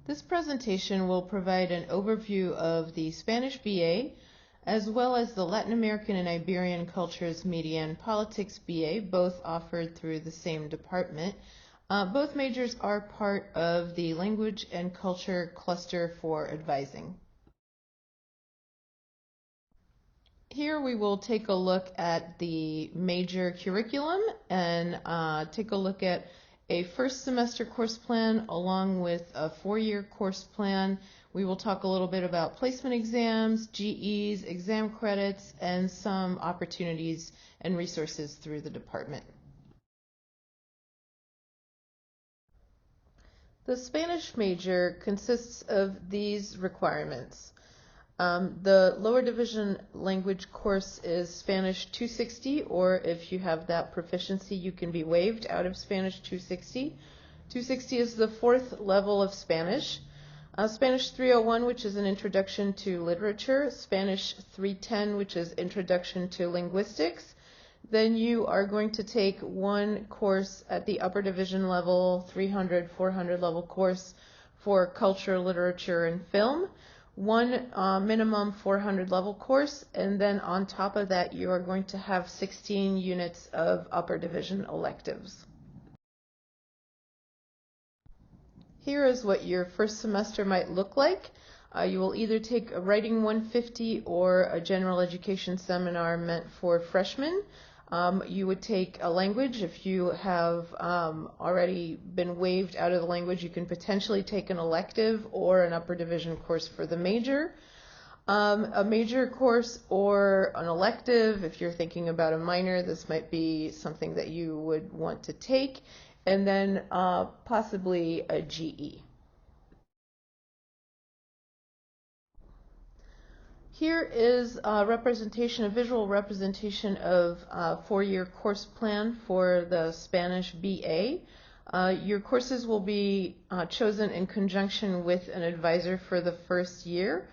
This presentation will provide an overview of the Spanish BA, as well as the Latin American and Iberian Cultures, Media, and Politics BA, both offered through the same department. Both majors are part of the Language and Culture Cluster for Advising. Here we will take a look at the major curriculum and take a look at a first semester course plan along with a 4-year course plan. We will talk a little bit about placement exams, GEs, exam credits, and some opportunities and resources through the department. The Spanish major consists of these requirements. The lower division language course is Spanish 260, or if you have that proficiency, you can be waived out of Spanish 260. 260 is the 4th level of Spanish. Spanish 301, which is an introduction to literature. Spanish 310, which is introduction to linguistics. Then you are going to take one course at the upper division level, 300, 400 level course for culture, literature, and film. One minimum 400 level course, and then on top of that you are going to have 16 units of upper division electives. Here is what your first semester might look like. You will either take a Writing 150 or a general education seminar meant for freshmen. You would take a language. If you have already been waived out of the language, you can potentially take an elective or an upper division course for the major. A major course or an elective, if you're thinking about a minor, this might be something that you would want to take, and then possibly a GE. Here is a visual representation of a 4-year course plan for the Spanish BA. Your courses will be chosen in conjunction with an advisor for the first year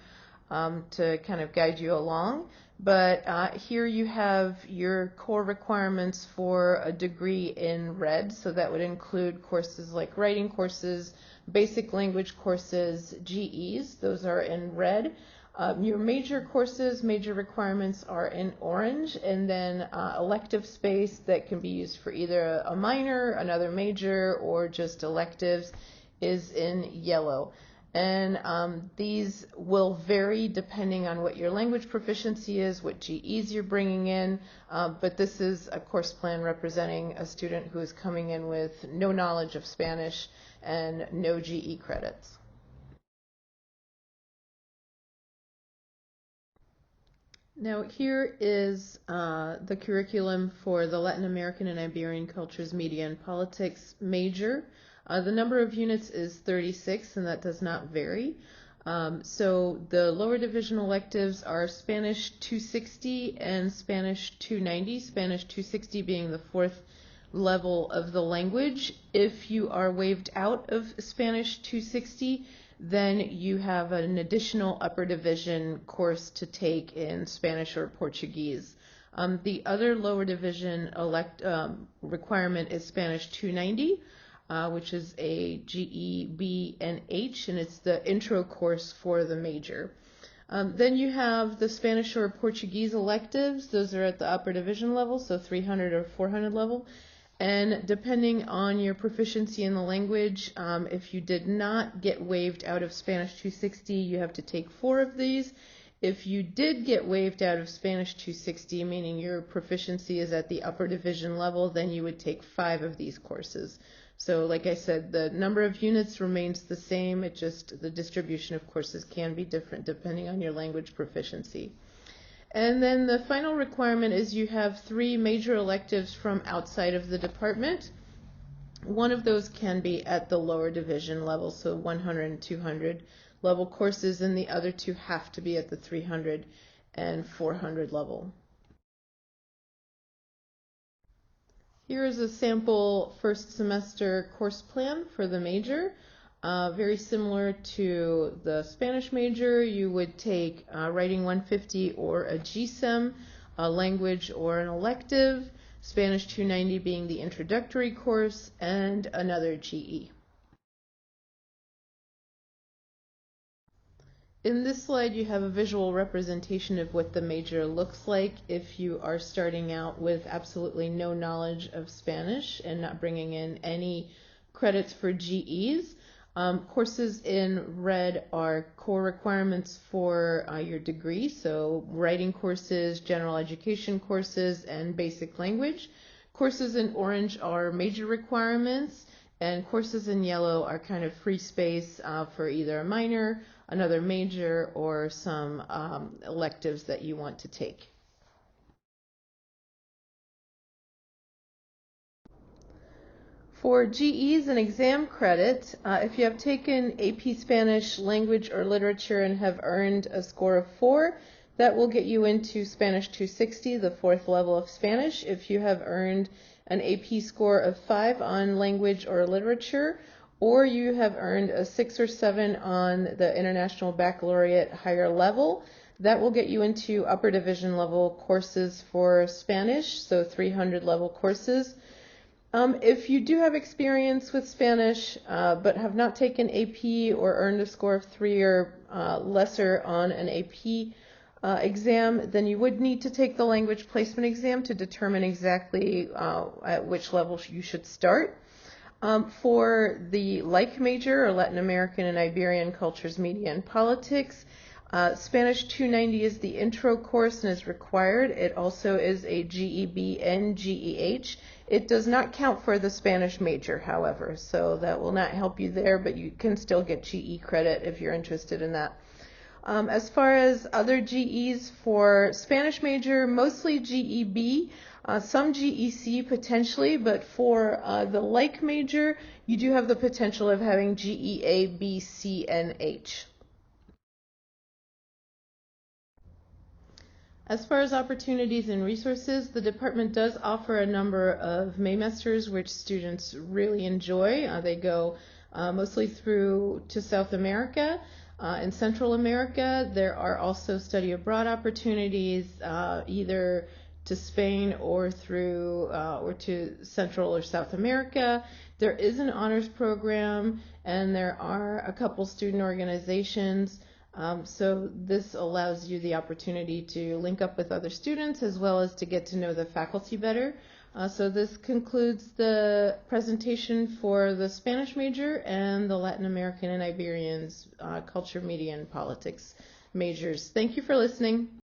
to kind of guide you along. But here you have your core requirements for a degree in red, so that would include courses like writing courses, basic language courses, GEs, those are in red. Your major courses, major requirements are in orange, and then elective space that can be used for either a minor, another major, or just electives is in yellow. And these will vary depending on what your language proficiency is, what GEs you're bringing in, but this is a course plan representing a student who is coming in with no knowledge of Spanish and no GE credits. Now here is the curriculum for the Latin American and Iberian Cultures, Media, and Politics major. The number of units is 36, and that does not vary. So the lower division electives are Spanish 260 and Spanish 290, Spanish 260 being the 4th level of the language. If you are waived out of Spanish 260, then you have an additional upper division course to take in Spanish or Portuguese. The other lower division requirement is Spanish 290, which is a GE, B, and H, and it's the intro course for the major. Then you have the Spanish or Portuguese electives. Those are at the upper division level, so 300 or 400 level. And depending on your proficiency in the language, if you did not get waived out of Spanish 260, you have to take 4 of these. If you did get waived out of Spanish 260, meaning your proficiency is at the upper division level, then you would take 5 of these courses. So like I said, the number of units remains the same. It just, the distribution of courses can be different depending on your language proficiency. And then the final requirement is you have 3 major electives from outside of the department. One of those can be at the lower division level, so 100 and 200 level courses, and the other 2 have to be at the 300 and 400 level. Here is a sample first semester course plan for the major. Very similar to the Spanish major, you would take Writing 150 or a GSEM, a language or an elective, Spanish 290 being the introductory course, and another GE. In this slide, you have a visual representation of what the major looks like if you are starting out with absolutely no knowledge of Spanish and not bringing in any credits for GEs. Courses in red are core requirements for your degree, so writing courses, general education courses, and basic language. Courses in orange are major requirements, and courses in yellow are kind of free space for either a minor, another major, or some electives that you want to take. For GEs and exam credit, if you have taken AP Spanish Language or Literature and have earned a score of 4, that will get you into Spanish 260, the 4th level of Spanish. If you have earned an AP score of 5 on Language or Literature, or you have earned a 6 or 7 on the International Baccalaureate higher level, that will get you into upper division level courses for Spanish, so 300 level courses. If you do have experience with Spanish but have not taken AP or earned a score of 3 or lesser on an AP exam, then you would need to take the language placement exam to determine exactly at which level you should start. For the like major, or Latin American and Iberian Cultures, Media, and Politics, Spanish 290 is the intro course and is required. It also is a GEB and GEH. It does not count for the Spanish major, however, so that will not help you there, but you can still get GE credit if you're interested in that. As far as other GEs for Spanish major, mostly GEB, some GEC potentially, but for the like major, you do have the potential of having GEA, B, C, and H. As far as opportunities and resources, the department does offer a number of Maymesters which students really enjoy. They go mostly through to South America. In Central America, there are also study abroad opportunities, either to Spain or through or to Central or South America. There is an honors program, and there are a couple student organizations. So this allows you the opportunity to link up with other students as well as to get to know the faculty better. So this concludes the presentation for the Spanish major and the Latin American and Iberian's Culture, Media, and Politics majors. Thank you for listening.